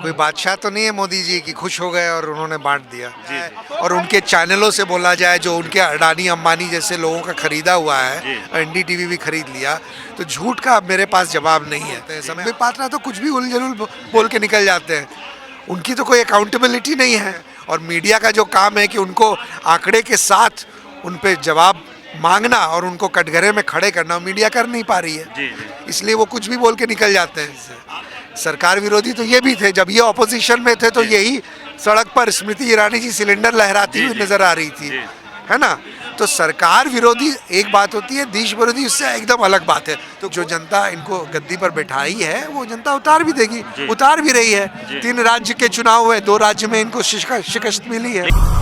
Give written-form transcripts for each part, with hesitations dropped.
कोई बादशाह तो नहीं है मोदी जी कि खुश हो गए और उन्होंने बांट दिया। और उनके चैनलों से बोला जाए जो उनके अडानी अंबानी जैसे लोगों का खरीदा हुआ है, एनडीटीवी भी खरीद लिया, तो झूठ का अब मेरे पास जवाब नहीं है। समय पात्रा तो कुछ भी उलझुल बोल के निकल जाते हैं, उनकी तो कोई अकाउंटेबिलिटी नहीं है। और मीडिया का जो काम है कि उनको आंकड़े के साथ उन पे जवाब मांगना और उनको कटघरे में खड़े करना, मीडिया कर नहीं पा रही है, इसलिए वो कुछ भी बोल के निकल जाते हैं। सरकार विरोधी तो ये भी थे, जब ये ऑपोजिशन में थे तो यही सड़क पर स्मृति ईरानी जी सिलेंडर लहराती हुई नजर आ रही थी, है ना। तो सरकार विरोधी एक बात होती है, देश विरोधी उससे एकदम अलग बात है। तो जो जनता इनको गद्दी पर बैठाई है वो जनता उतार भी देगी, उतार भी रही है। 3 राज्य के चुनाव हुए, 2 राज्य में इनको शिकस्त मिली है।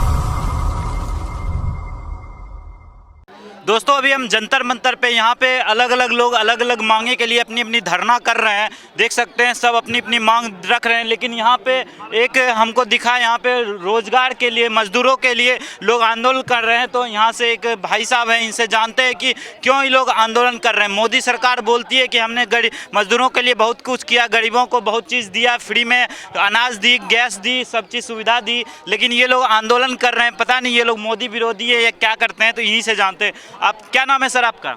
दोस्तों अभी हम जंतर मंतर पे यहाँ पे अलग अलग लोग अलग अलग मांगे के लिए अपनी अपनी धरना कर रहे हैं। देख सकते हैं सब अपनी अपनी मांग रख रहे हैं, लेकिन यहाँ पे एक हमको दिखा, यहाँ पे रोजगार के लिए, मजदूरों के लिए लोग आंदोलन कर रहे हैं। तो यहाँ से एक भाई साहब हैं, इनसे जानते हैं कि क्यों ये लोग आंदोलन कर रहे हैं। मोदी सरकार बोलती है कि हमने मजदूरों के लिए बहुत कुछ किया, गरीबों को बहुत चीज़ दिया, फ्री में अनाज दी, गैस दी, सब चीज़ सुविधा दी, लेकिन ये लोग आंदोलन कर रहे हैं। पता नहीं ये लोग मोदी विरोधी है या क्या करते हैं, तो यहीं से जानते हैं। आप क्या नाम है सर आपका?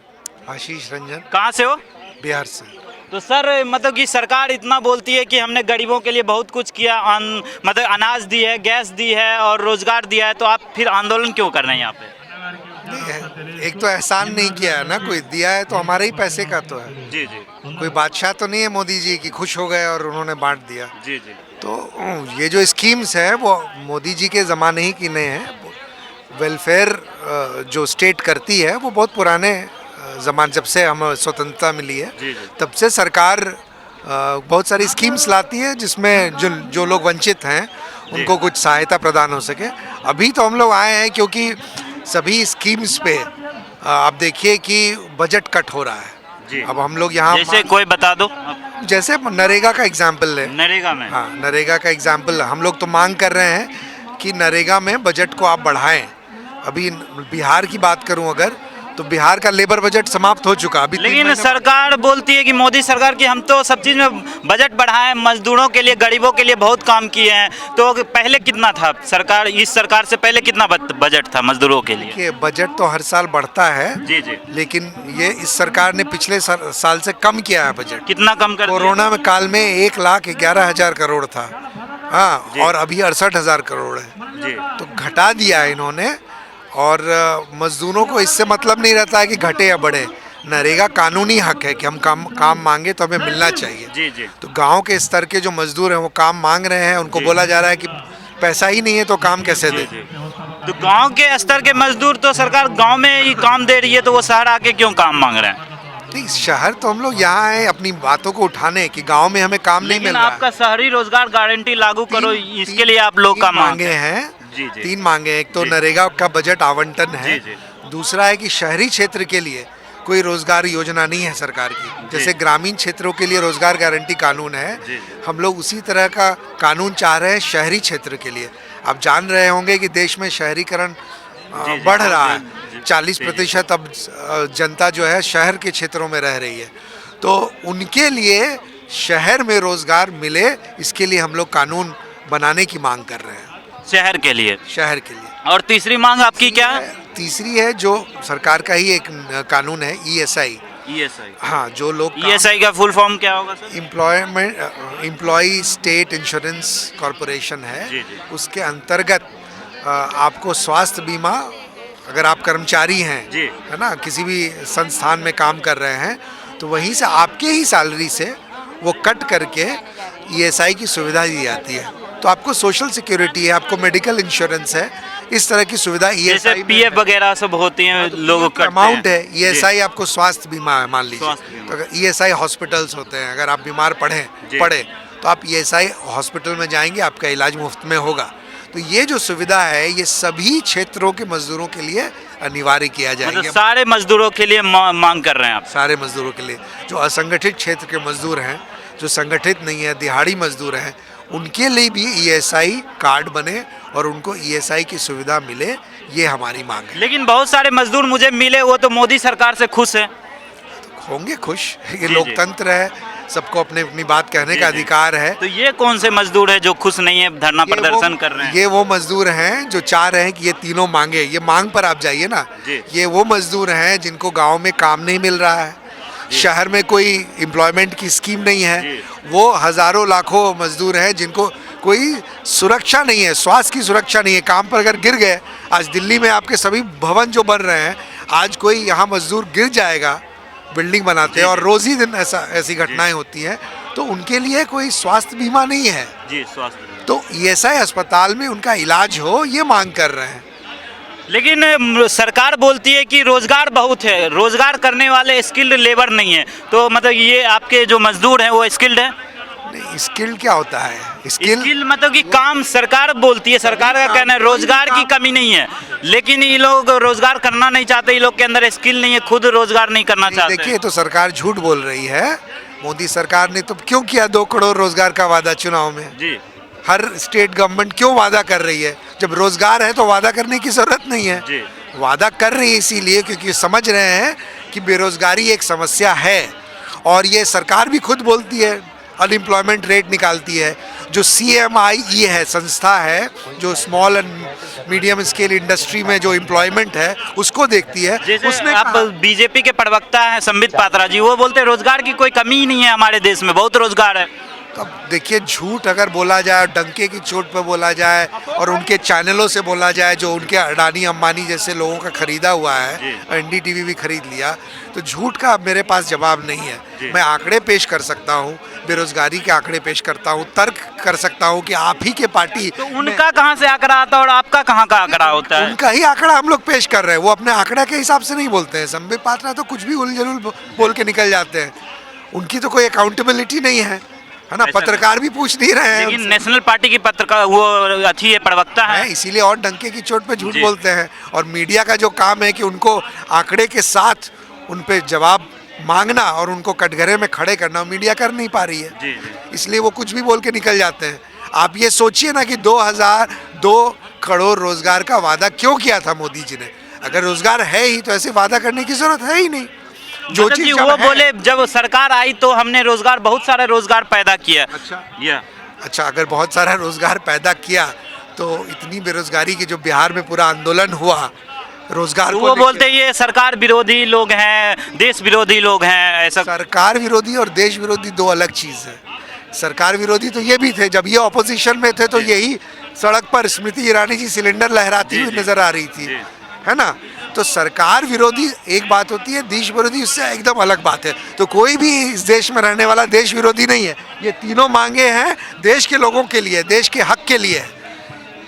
आशीष रंजन। कहाँ से हो? बिहार से। तो सर मतलब कि सरकार इतना बोलती है कि हमने गरीबों के लिए बहुत कुछ किया, मतलब अनाज दी है, गैस दी है और रोजगार दिया है, तो आप फिर आंदोलन क्यों कर रहे हैं यहाँ पे? एक तो एहसान नहीं किया है ना, कोई दिया है तो हमारे ही पैसे का तो है। जी जी। कोई बादशाह तो नहीं है मोदी जी कि खुश हो गए और उन्होंने बांट दिया। जी जी। तो ये जो स्कीम्स है वो मोदी जी के ज़माने ही की नहीं है। वेलफेयर जो स्टेट करती है वो बहुत पुराने ज़माने, जब से हमें स्वतंत्रता मिली है तब से सरकार बहुत सारी स्कीम्स लाती है जिसमें जो लोग वंचित हैं उनको कुछ सहायता प्रदान हो सके। अभी तो हम लोग आए हैं क्योंकि सभी स्कीम्स पे आप देखिए कि बजट कट हो रहा है। अब हम लोग यहाँ जैसे कोई बता दो, जैसे नरेगा का एग्जाम्पल है। नरेगा में, हाँ, नरेगा का एग्जाम्पल हम लोग तो मांग कर रहे हैं कि नरेगा में बजट को आप बढ़ाएं। अभी बिहार की बात करूं अगर, तो बिहार का लेबर बजट समाप्त हो चुका अभी, लेकिन सरकार बोलती है कि मोदी सरकार की हम तो सब चीज़ में बजट बढ़ाएं, मजदूरों के लिए, गरीबों के लिए बहुत काम किए हैं। तो पहले कितना था सरकार, इस सरकार से पहले कितना बजट था मजदूरों के लिए? बजट तो हर साल बढ़ता है जी जी, लेकिन ये इस सरकार ने पिछले साल से कम किया है बजट। कितना कम कर? कोरोना में काल में 1,11,000 करोड़ था, हाँ, और अभी 68,000 करोड़ है जी। तो घटा दिया है इन्होंने। और मजदूरों को इससे मतलब नहीं रहता है कि घटे या बढ़े। नरेगा कानूनी हक है कि हम काम मांगे तो हमें मिलना चाहिए। जी जी। तो गांव के स्तर के जो मजदूर हैं वो काम मांग रहे हैं, उनको बोला जा रहा है कि पैसा ही नहीं है तो काम कैसे दे। तो गांव के स्तर के मजदूर तो सरकार गांव में ही काम दे रही है, तो वो शहर आके क्यों काम मांग रहे हैं? नहीं, शहर तो हम लोग यहाँ आए अपनी बातों को उठाने कि गांव में हमें काम नहीं मिल रहा है। आपका शहरी रोजगार गारंटी लागू करो, इसके लिए आप लोग का मांगे हैं। जी जी। 3 मांगे, एक तो नरेगा का बजट आवंटन है, दूसरा है कि शहरी क्षेत्र के लिए कोई रोजगार योजना नहीं है सरकार की। जैसे ग्रामीण क्षेत्रों के लिए रोजगार गारंटी कानून है, हम लोग उसी तरह का कानून चाह रहे हैं शहरी क्षेत्र के लिए। आप जान रहे होंगे कि देश में शहरीकरण बढ़ रहा है, 40% अब जनता जो है शहर के क्षेत्रों में रह रही है। तो उनके लिए शहर में रोजगार मिले, इसके लिए हम लोग कानून बनाने की मांग कर रहे हैं शहर के लिए। और तीसरी मांग आपकी क्या है? तीसरी है जो सरकार का ही एक कानून है, ESI। हाँ, जो लोग ESI का फुल फॉर्म क्या होगा sir? Employ state insurance corporation है। उसके अंतर्गत आपको स्वास्थ्य बीमा, अगर आप कर्मचारी हैं, है ना, किसी भी संस्थान में काम कर रहे हैं, तो वहीं से आपके ही सैलरी से वो कट करके ESI की सुविधा दी जाती है। तो आपको सोशल सिक्योरिटी है, आपको मेडिकल इंश्योरेंस है, इस तरह की सुविधा ESI PF वगैरह सब होती हैं, लोगों का अमाउंट है। ESI आपको स्वास्थ्य बीमा है, मान लीजिए। तो अगर ESI हॉस्पिटल्स होते हैं, अगर आप बीमार पड़े तो आप ESI हॉस्पिटल में जाएंगे, आपका इलाज मुफ्त में होगा। तो ये जो सुविधा है ये सभी क्षेत्रों के मजदूरों के लिए अनिवार्य किया जाएगा। मतलब सारे मजदूरों के लिए मांग कर रहे हैं आप? सारे मजदूरों के लिए, जो असंगठित क्षेत्र के मजदूर हैं, जो संगठित नहीं है, दिहाड़ी मजदूर हैं, उनके लिए भी ESI कार्ड बने और उनको ESI की सुविधा मिले, ये हमारी मांग है। लेकिन बहुत सारे मजदूर मुझे मिले, वो तो मोदी सरकार से खुश हैं। होंगे खुश, ये लोकतंत्र है, सबको अपने अपनी बात कहने का अधिकार है। तो ये कौन से मजदूर है जो खुश नहीं है, धरना प्रदर्शन कर रहे हैं? ये वो मजदूर हैं जो चाह रहे हैं कि ये तीनों मांगे, ये मांग पर आप जाइए ना। ये वो मजदूर हैं जिनको गांव में काम नहीं मिल रहा है, शहर में कोई एम्प्लॉयमेंट की स्कीम नहीं है। वो हजारों लाखों मजदूर हैं जिनको कोई सुरक्षा नहीं है, स्वास्थ्य की सुरक्षा नहीं है। काम पर अगर गिर गए, आज दिल्ली में आपके सभी भवन जो बन रहे हैं, आज कोई यहाँ मजदूर गिर जाएगा बिल्डिंग बनाते हैं और रोज ही दिन ऐसी घटनाएं होती हैं, तो उनके लिए कोई स्वास्थ्य बीमा नहीं है जी, स्वास्थ्य। तो ऐसा अस्पताल में उनका इलाज हो, ये मांग कर रहे हैं। लेकिन सरकार बोलती है कि रोजगार बहुत है, रोजगार करने वाले स्किल्ड लेबर नहीं है। तो मतलब ये आपके जो मजदूर हैं वो स्किल्ड है? नहीं, स्किल क्या होता है? स्किल मतलब कि काम सरकार बोलती है, सरकार का कहना है रोजगार की कमी नहीं है, लेकिन ये लोग रोजगार करना नहीं चाहते, ये लोग के अंदर स्किल नहीं है, खुद रोजगार नहीं करना चाहते। देखिए, तो सरकार झूठ बोल रही है। मोदी सरकार ने तो क्यों किया 2 करोड़ रोजगार का वादा चुनाव में जी। हर स्टेट गवर्नमेंट क्यों वादा कर रही है? जब रोजगार है तो वादा करने की जरूरत नहीं है जी। वादा कर रही है इसीलिए क्योंकि समझ रहे हैं कि बेरोजगारी एक समस्या है। और ये सरकार भी खुद बोलती है, अनएम्प्लॉयमेंट रेट निकालती है। जो CMIE है, संस्था है जो small and medium scale industry में जो एम्प्लॉयमेंट है उसको देखती है। उसने आप बीजेपी के प्रवक्ता हैं संबित पात्रा जी, वो बोलते हैं रोजगार की कोई कमी ही नहीं है हमारे देश में, बहुत रोजगार है। अब देखिए, झूठ अगर बोला जाए, डंके की चोट पर बोला जाए और उनके चैनलों से बोला जाए जो उनके अडानी अंबानी जैसे लोगों का खरीदा हुआ है, NDTV भी खरीद लिया, तो झूठ का अब मेरे पास जवाब नहीं है। मैं आंकड़े पेश कर सकता हूँ, बेरोजगारी के आंकड़े पेश करता हूँ, तर्क कर सकता हूँ कि आप ही के पार्टी तो उनका कहाँ से आंकड़ा आता है और आपका कहाँ का आंकड़ा होता है? उनका ही आंकड़ा हम लोग पेश कर रहे हैं, वो अपने आंकड़ा के हिसाब से नहीं बोलते हैं। संबित पात्रा तो कुछ भी उलझुल बोल के निकल जाते हैं, उनकी तो कोई अकाउंटेबिलिटी नहीं है ना। पत्रकार भी पूछ नहीं रहे हैं, लेकिन नेशनल पार्टी की पत्रकार वो अच्छी है, प्रवक्ता है, इसीलिए और डंके की चोट पे झूठ बोलते हैं। और मीडिया का जो काम है कि उनको आंकड़े के साथ उन पे जवाब मांगना और उनको कटघरे में खड़े करना, मीडिया कर नहीं पा रही है, इसलिए वो कुछ भी बोल के निकल जाते हैं। आप ये सोचिए ना कि 2 करोड़ रोजगार का वादा क्यों किया था मोदी जी ने? अगर रोजगार है ही तो ऐसे वादा करने की जरूरत है ही नहीं। जो मतलब चीज वो बोले जब सरकार आई तो हमने रोजगार, बहुत सारा रोजगार पैदा किया। अच्छा, अगर बहुत सारा रोजगार पैदा किया तो इतनी बेरोजगारी की जो बिहार में पूरा आंदोलन हुआ रोजगार वो बोलते ये सरकार विरोधी लोग हैं, देश विरोधी लोग हैं, ऐसा। सरकार विरोधी और देश विरोधी 2 अलग चीज है। सरकार विरोधी तो ये भी थे, जब ये ऑपोजिशन में थे तो यही सड़क पर स्मृति ईरानी जी सिलेंडर लहराती हुई नजर आ रही थी, है ना। तो सरकार विरोधी एक बात होती है, देश विरोधी उससे एकदम अलग बात है। तो कोई भी इस देश में रहने वाला देश विरोधी नहीं है। ये तीनों मांगे हैं देश के लोगों के लिए, देश के हक के लिए।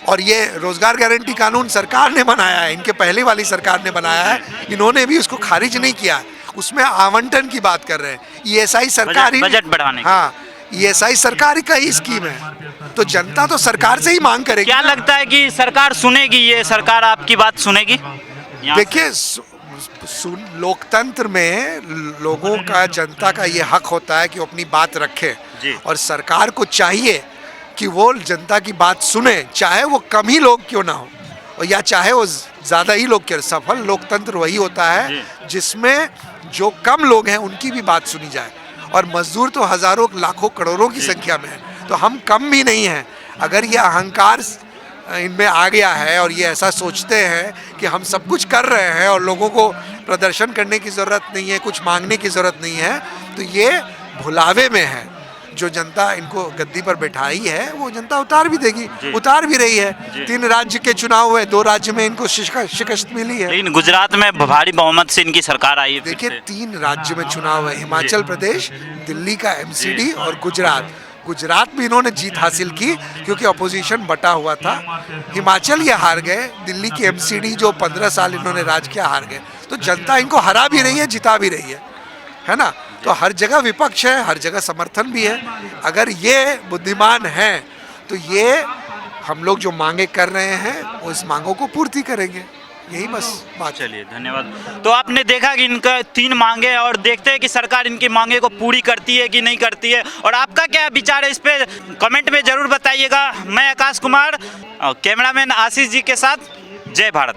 और ये रोजगार गारंटी कानून सरकार ने बनाया है, इनके पहले वाली सरकार ने बनाया है, इन्होंने भी उसको खारिज नहीं किया। उसमें आवंटन की बात कर रहे हैं। ESI सरकारी बजट बढ़ाने, हाँ, ESI सरकारी का ही स्कीम है, तो जनता तो सरकार से ही मांग करेगी। क्या लगता है कि सरकार सुनेगी, ये सरकार आपकी बात सुनेगी? देखिए, लोकतंत्र में लोगों का, जनता का ये हक होता है कि वो अपनी बात रखे, और सरकार को चाहिए कि वो जनता की बात सुने, चाहे वो कम ही लोग क्यों ना हो और या चाहे वो ज़्यादा ही लोग क्यों। सफल लोकतंत्र वही होता है जिसमें जो कम लोग हैं उनकी भी बात सुनी जाए। और मजदूर तो हजारों, लाखों, करोड़ों की संख्या में है, तो हम कम भी नहीं हैं। अगर ये अहंकार इनमें आ गया है और ये ऐसा सोचते हैं कि हम सब कुछ कर रहे हैं और लोगों को प्रदर्शन करने की ज़रूरत नहीं है, कुछ मांगने की ज़रूरत नहीं है, तो ये भुलावे में है। जो जनता इनको गद्दी पर बैठाई है वो जनता उतार भी देगी, उतार भी रही है। 3 राज्य के चुनाव हुए, 2 राज्य में इनको शिकस्त मिली है। लेकिन गुजरात में भारी बहुमत से इनकी सरकार आई है। देखिए, 3 राज्य में चुनाव है, हिमाचल प्रदेश, दिल्ली का MCD और गुजरात। गुजरात में इन्होंने जीत हासिल की क्योंकि अपोजिशन बटा हुआ था। हिमाचल ये हार गए, दिल्ली की MCD जो 15 साल इन्होंने राज किया हार गए। तो जनता इनको हरा भी रही है, जिता भी रही है ना। तो हर जगह विपक्ष है, हर जगह समर्थन भी है। अगर ये बुद्धिमान हैं तो ये हम लोग जो मांगे कर रहे हैं वो इस मांगों को पूर्ति करेंगे, यही बस बात। चलिए, धन्यवाद। तो आपने देखा कि इनका 3 मांगे और देखते हैं कि सरकार इनकी मांगे को पूरी करती है कि नहीं करती है। और आपका क्या विचार है इस पे कमेंट में जरूर बताइएगा। मैं आकाश कुमार, कैमरामैन आशीष जी के साथ, जय भारत।